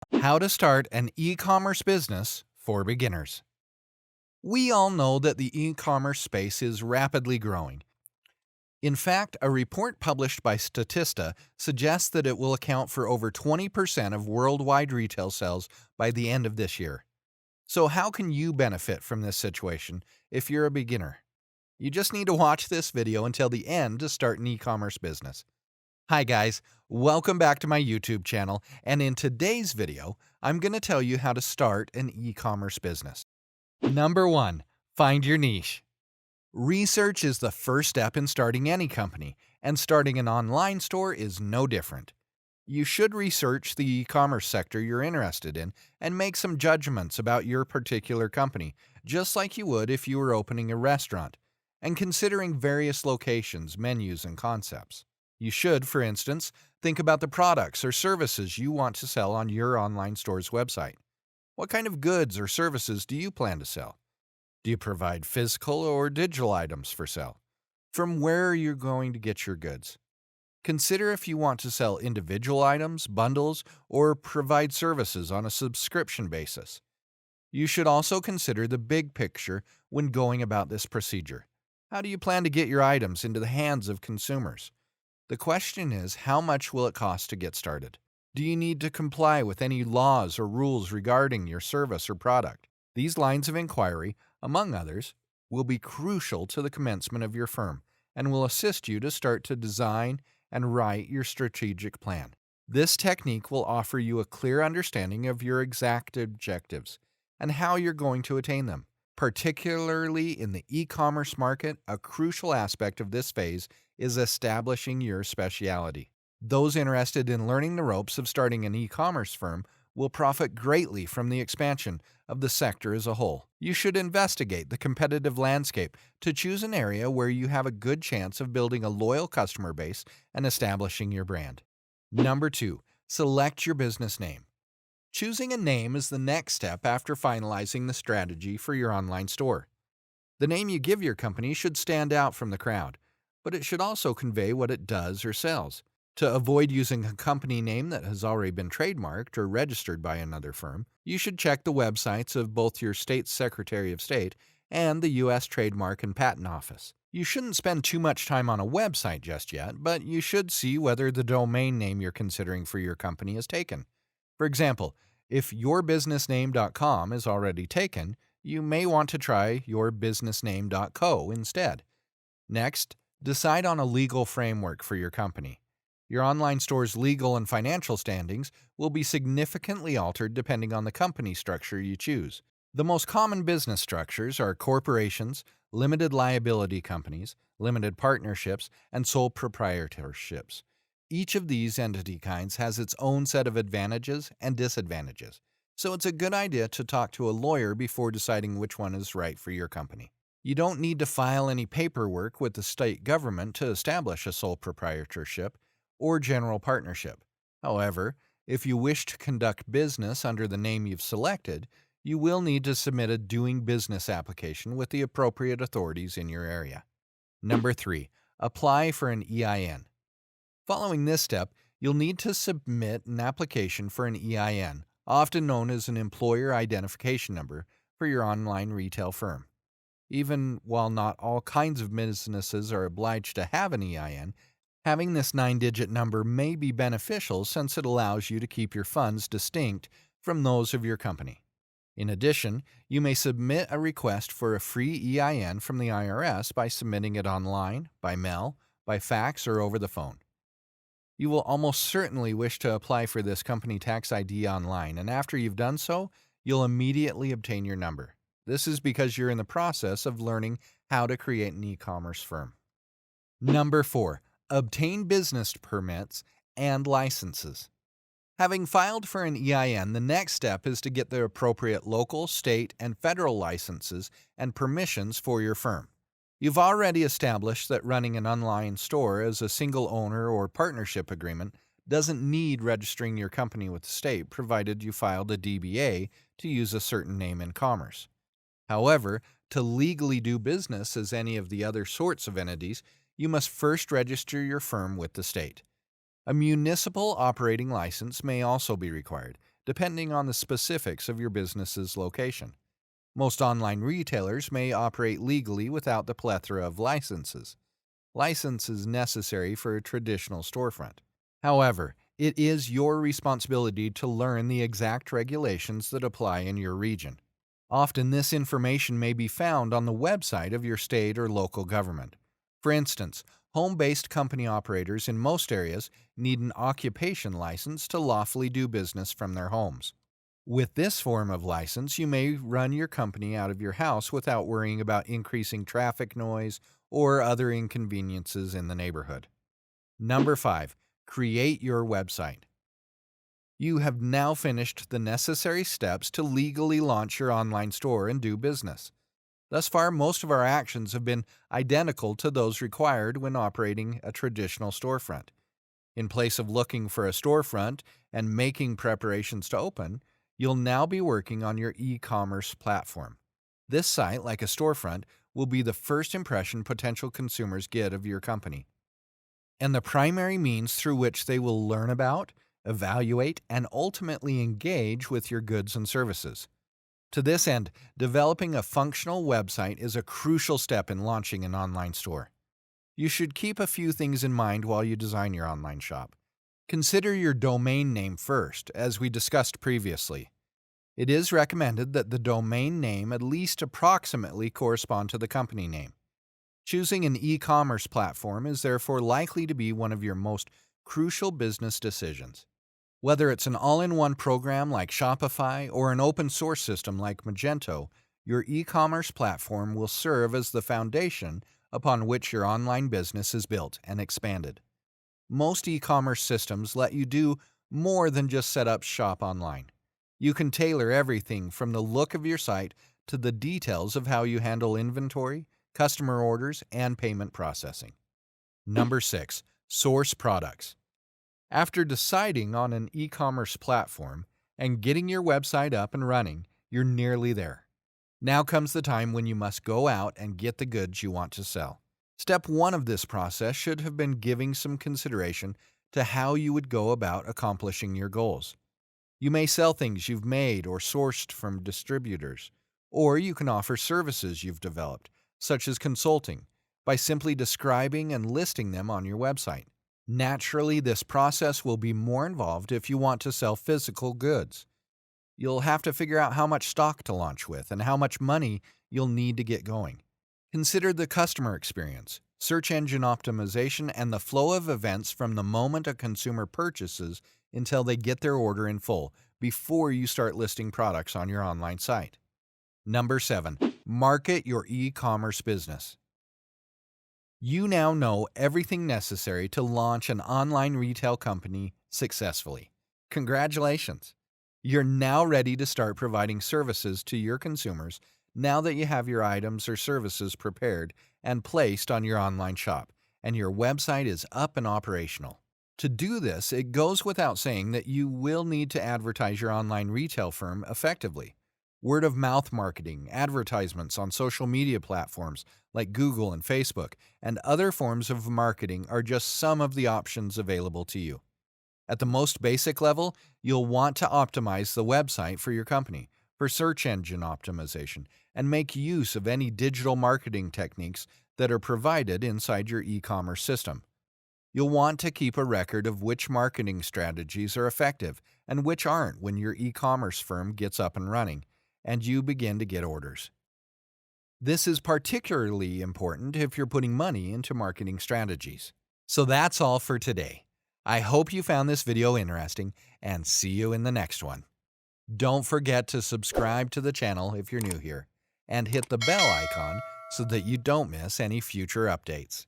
How to start an e-commerce business for beginners. We all know that the e-commerce space is rapidly growing. In fact, a report published by Statista suggests that it will account for over 20% of worldwide retail sales by the end of this year. So how can you benefit from this situation if you're a beginner? You just need to watch this video until the end to start an e-commerce business. Hi guys, welcome back to my YouTube channel, and in today's video, I'm going to tell you how to start an e-commerce business. Number 1, find your niche. Research is the first step in starting any company, and starting an online store is no different. You should research the e-commerce sector you're interested in and make some judgments about your particular company, just like you would if you were opening a restaurant, and considering various locations, menus, and concepts. You should, for instance, think about the products or services you want to sell on your online store's website. What kind of goods or services do you plan to sell? Do you provide physical or digital items for sale? From where are you going to get your goods? Consider if you want to sell individual items, bundles, or provide services on a subscription basis. You should also consider the big picture when going about this procedure. How do you plan to get your items into the hands of consumers? The question is, how much will it cost to get started? Do you need to comply with any laws or rules regarding your service or product? These lines of inquiry, among others, will be crucial to the commencement of your firm and will assist you to start to design and write your strategic plan. This technique will offer you a clear understanding of your exact objectives and how you're going to attain them. Particularly in the e-commerce market, a crucial aspect of this phase is establishing your specialty. Those interested in learning the ropes of starting an e-commerce firm will profit greatly from the expansion of the sector as a whole. You should investigate the competitive landscape to choose an area where you have a good chance of building a loyal customer base and establishing your brand. Number 2, select your business name. Choosing a name is the next step after finalizing the strategy for your online store. The name you give your company should stand out from the crowd, but it should also convey what it does or sells. To avoid using a company name that has already been trademarked or registered by another firm, you should check the websites of both your state's Secretary of State and the U.S. Trademark and Patent Office. You shouldn't spend too much time on a website just yet, but you should see whether the domain name you're considering for your company is taken. For example, if yourbusinessname.com is already taken, you may want to try yourbusinessname.co instead. Next, decide on a legal framework for your company. Your online store's legal and financial standings will be significantly altered depending on the company structure you choose. The most common business structures are corporations, limited liability companies, limited partnerships, and sole proprietorships. Each of these entity kinds has its own set of advantages and disadvantages, so it's a good idea to talk to a lawyer before deciding which one is right for your company. You don't need to file any paperwork with the state government to establish a sole proprietorship or general partnership. However, if you wish to conduct business under the name you've selected, you will need to submit a doing business application with the appropriate authorities in your area. Number 3, apply for an EIN. Following this step, you'll need to submit an application for an EIN, often known as an employer identification number, for your online retail firm. Even while not all kinds of businesses are obliged to have an EIN, having this 9-digit number may be beneficial since it allows you to keep your funds distinct from those of your company. In addition, you may submit a request for a free EIN from the IRS by submitting it online, by mail, by fax, or over the phone. You will almost certainly wish to apply for this company tax ID online, and after you've done so, you'll immediately obtain your number. This is because you're in the process of learning how to create an e-commerce firm. Number 4, obtain business permits and licenses. Having filed for an EIN, the next step is to get the appropriate local, state, and federal licenses and permissions for your firm. You've already established that running an online store as a single owner or partnership agreement doesn't need registering your company with the state, provided you filed a DBA to use a certain name in commerce. However, to legally do business as any of the other sorts of entities, you must first register your firm with the state. A municipal operating license may also be required, depending on the specifics of your business's location. Most online retailers may operate legally without the plethora of licenses. License is necessary for a traditional storefront. However, it is your responsibility to learn the exact regulations that apply in your region. Often, this information may be found on the website of your state or local government. For instance, home-based company operators in most areas need an occupation license to lawfully do business from their homes. With this form of license, you may run your company out of your house without worrying about increasing traffic noise or other inconveniences in the neighborhood. Number 5. Create your website. You have now finished the necessary steps to legally launch your online store and do business. Thus far, most of our actions have been identical to those required when operating a traditional storefront. In place of looking for a storefront and making preparations to open, you'll now be working on your e-commerce platform. This site, like a storefront, will be the first impression potential consumers get of your company, and the primary means through which they will learn about, evaluate, and ultimately engage with your goods and services. To this end, developing a functional website is a crucial step in launching an online store. You should keep a few things in mind while you design your online shop. Consider your domain name first, as we discussed previously. It is recommended that the domain name at least approximately correspond to the company name. Choosing an e-commerce platform is therefore likely to be one of your most crucial business decisions. Whether it's an all-in-one program like Shopify or an open-source system like Magento, your e-commerce platform will serve as the foundation upon which your online business is built and expanded. Most e-commerce systems let you do more than just set up shop online. You can tailor everything from the look of your site to the details of how you handle inventory, customer orders, and payment processing. Number 6. Source products. After deciding on an e-commerce platform and getting your website up and running, you're nearly there. Now comes the time when you must go out and get the goods you want to sell. Step 1 of this process should have been giving some consideration to how you would go about accomplishing your goals. You may sell things you've made or sourced from distributors, or you can offer services you've developed, such as consulting, by simply describing and listing them on your website. Naturally, this process will be more involved if you want to sell physical goods. You'll have to figure out how much stock to launch with and how much money you'll need to get going. Consider the customer experience, search engine optimization, and the flow of events from the moment a consumer purchases until they get their order in full before you start listing products on your online site. Number 7. Market your e-commerce business. You now know everything necessary to launch an online retail company successfully. Congratulations! You're now ready to start providing services to your consumers now that you have your items or services prepared and placed on your online shop, and your website is up and operational. To do this, it goes without saying that you will need to advertise your online retail firm effectively. Word-of-mouth marketing, advertisements on social media platforms like Google and Facebook, and other forms of marketing are just some of the options available to you. At the most basic level, you'll want to optimize the website for your company for search engine optimization and make use of any digital marketing techniques that are provided inside your e-commerce system. You'll want to keep a record of which marketing strategies are effective and which aren't when your e-commerce firm gets up and running and you begin to get orders. This is particularly important if you're putting money into marketing strategies. So that's all for today. I hope you found this video interesting and see you in the next one. Don't forget to subscribe to the channel if you're new here and hit the bell icon so that you don't miss any future updates.